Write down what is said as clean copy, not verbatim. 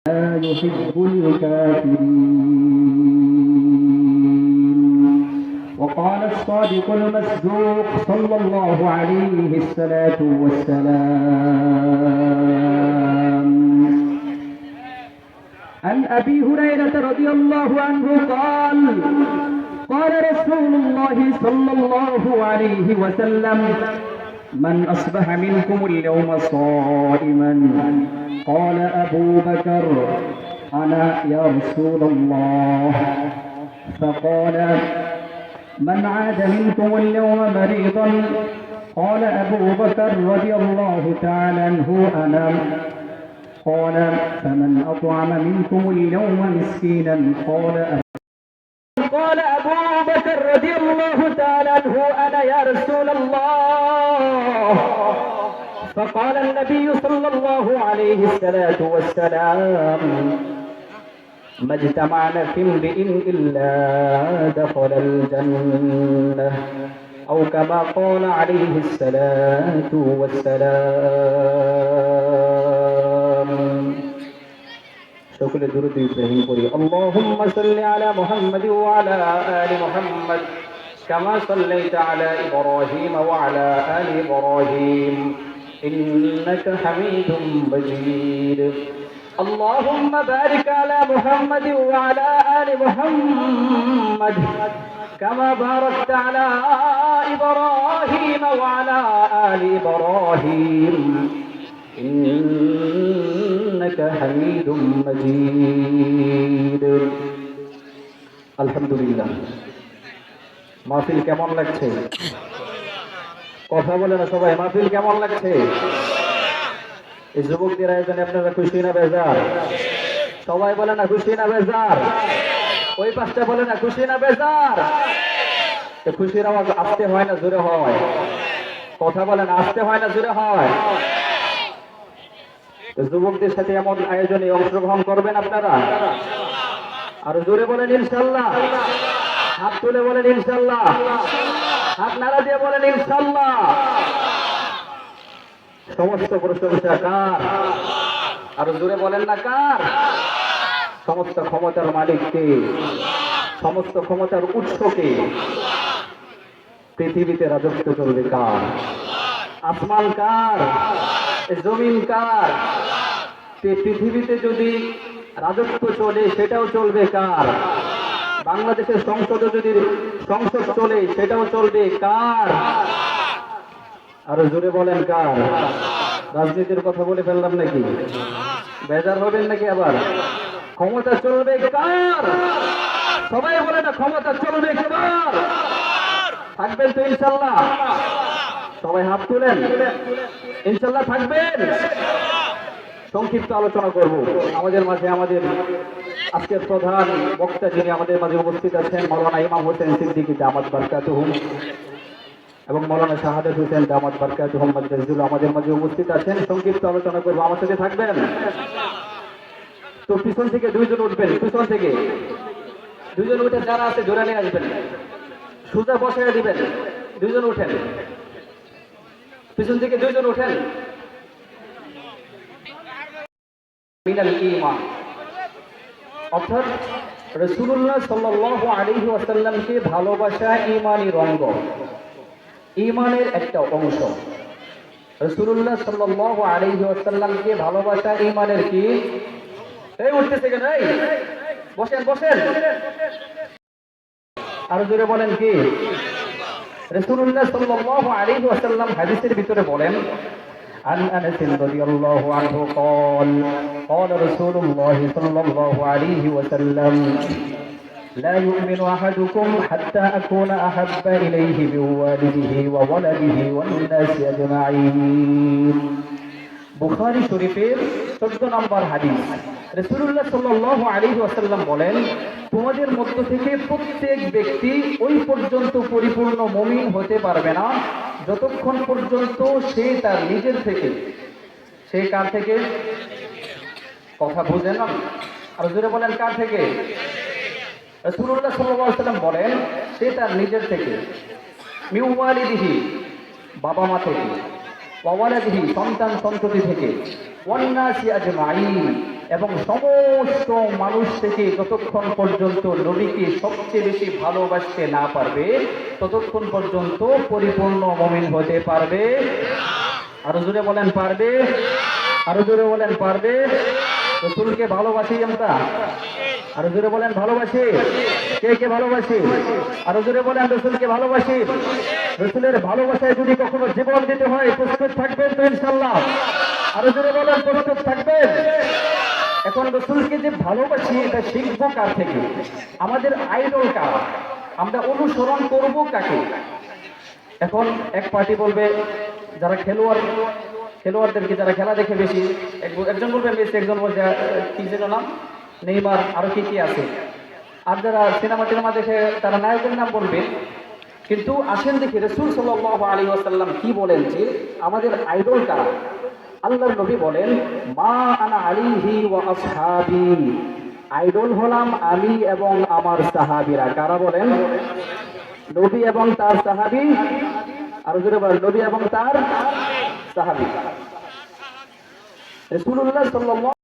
لا يحب الكافرين. وقال الصادق المصدوق صلى الله عليه الصلاة والسلام عن أبي هريرة رضي الله عنه قال قال رسول الله صلى الله عليه وسلم من أصبح منكم اليوم صائما قال أبو بكر أنا يا رسول الله فقال من عاد منكم اليوم مريضا قال أبو بكر رضي الله تعالى عنه أنا قال فمن أطعم منكم اليوم مسكينا قال أبو بكر رضي الله تعالى عنه أنا يا رسول الله فقال النبي صلى الله عليه الصلاة والسلام ما اجتمعنا في امرئ إلا دخل الجنة أو كما قال عليه الصلاة والسلام شكل درود إبراهيم قولي اللهم صل على محمد وعلى آل محمد كما صليت على إبراهيم وعلى آل إبراهيم إنك حميد مجيد اللهم بارك على محمد وعلى آل محمد كما باركت على إبراهيم وعلى آل إبراهيم إنك حميد مجيد الحمد لله মাহফিল কেমন লাগছে কথা বলে না সবাই মাহফিল কেমন লাগছে এই যুবকদের আয়োজনে আপনারা খুশি না বেজার সবাই বলে না খুশি না বেজার ওই পাশটা বলে না খুশি না বেজার খুশির আওয়াজ আসতে হয় না জোরে হয় কথা বলেন আসতে হয় না জোরে হয় যুবকদের সাথে এমন আয়োজনে অংশগ্রহণ করবেন আপনারা আর জোরে বলেন ইনশাআল্লাহ হাত তুলে বলেন ইনশাআল্লাহ হাত নাড়া দিয়ে বলেন ইনশাআল্লাহ সমস্ত প্রশংসা কার আর জোরে বলেন না কার সমস্ত ক্ষমতার মালিক কে সমস্ত ক্ষমতার উৎস কে পৃথিবীতে রাজত্ব চলবে কার আসমান কার জমিন কার পৃথিবীতে যদি রাজত্ব চলে সেটাও চলবে কার বাংলাদেশের সংসদে যদি সংসদ চলে সেটাও চলবে কার আরো জোরে বলেন কার রাজনীতির কথা বলে ফেললাম নাকি বেজার হবেন নাকি আবার ক্ষমতা চলবে কার সবাই বলে না ক্ষমতা চলবে কার থাকবেন তো ইনশাআল্লাহ সবাই হাত তুলেন ইনশাআল্লাহ থাকবেন সংক্ষিপ্ত আলোচনা করব আমাদের মাঝে আমাদের আজকের প্রধান বক্তা যিনি আমাদের মাঝে উপস্থিত আছেন মাওলানা ইমাম হোসেন সিদ্দিকী দামাত বারকাতুহুম এবং মাওলানা শাহাদাত হোসেন দামাত বারকাতুহুম মাদ্রাজুল আমাদের মাঝে উপস্থিত আছেন সংক্ষিপ্ত আলোচনা করব আমার সাথে থাকবেন তো পিছন থেকে দুইজন উঠবেন পিছন থেকে দুইজন উঠে যারা আছে জোরে নিয়ে আসবেন সোজা বসায় দিবেন দুইজন উঠেন পিছন থেকে দুইজন উঠেন মিনাল ঈমান অর্থাৎ রাসূলুল্লাহ সাল্লাল্লাহু আলাইহি ওয়াসাল্লামকে ভালোবাসা ঈমানি রঙ্গ ঈমানের একটা অংশ রাসূলুল্লাহ সাল্লাল্লাহু আলাইহি ওয়াসাল্লামকে ভালোবাসা ঈমানের কি এই উঠতেছে কেন এই বসেন বসেন আর জোরে বলেন কি রাসূলুল্লাহ সাল্লাল্লাহু আলাইহি ওয়াসাল্লাম হাদিসের ভিতরে বলেন عن أنس رضي الله عنه قال قال رسول الله صلى الله عليه وسلم لا يؤمن أحدكم حتى أكون أحب إليه من والده وولده والناس أجمعين বুখারী শরীফের 14 নম্বর হাদিস রাসূলুল্লাহ সাল্লাল্লাহু আলাইহি ওয়াসাল্লাম বলেন তোমাদের মধ্য থেকে প্রত্যেক ব্যক্তি ওই পর্যন্ত পরিপূর্ণ মুমিন হতে পারবে না যতক্ষণ পর্যন্ত সে তার নিজের থেকে সে কার থেকে কথা বুঝেন না আর জোরে বলেন কার থেকে রাসূলুল্লাহ সাল্লাল্লাহু আলাইহি ওয়াসাল্লাম বলেন সে তার নিজের থেকে মিন ওয়ালিদিহি বাবা মা থেকে ওয়ালাদিহি সন্তান সন্ততি থেকে ওয়ান্নাসি আজমাইন এবং সমস্ত মানুষ থেকে যতক্ষণ পর্যন্ত নবীকে সবচেয়ে বেশি ভালোবাসতে না পারবে ততক্ষণ পর্যন্ত পরিপূর্ণ মুমিন হতে পারবে। আরো জোরে বলেন পারবে, আরো জোরে বলেন পারবে। রাসূলকে ভালোবাসি আমরা, আরো জোরে বলেন ভালোবাসি। কে কে ভালোবাসি? আরো জোরে বলেন রাসূলকে ভালোবাসি। রাসূলের ভালোবাসায় যদি কখনো জীবন দিতে হয় প্রস্তুত থাকবেন তো ইনশাআল্লাহ? আরো জোরে বলেন প্রস্তুত থাকবেন। এখন রাসূলকে যে ভালোবাসি এটা শিখবো কার থেকে? আমাদের আইডল কার? আমরা অনুসরণ করব কাকে? এখন এক পার্টি বলবে যারা খেলোয়াড়দেরকে যারা খেলা দেখে বেশি, একজন বলবে মেসি, একজন বলবে কি যেন নাম নেইমার, আরো কি কি আছে। আর যারা সিনেমা দেখে তারা নায়কের নাম বলবে। কিন্তু আসেন দেখি রাসূল সাল্লাল্লাহু আলাইহি ওয়াসাল্লাম কি বলেন যে আমাদের আইডল কারা। আল্লাহর নবী বলেন মা আনা আলাইহি ওয়া আসহাবি, আইডল হলাম আমি এবং আমার সাহাবীরা। কারা বলেন? নবী এবং তার সাহাবী। আর জোরে বলেন নবী এবং তার সাহাবী। রাসূলুল্লাহ সাল্লাল্লাহু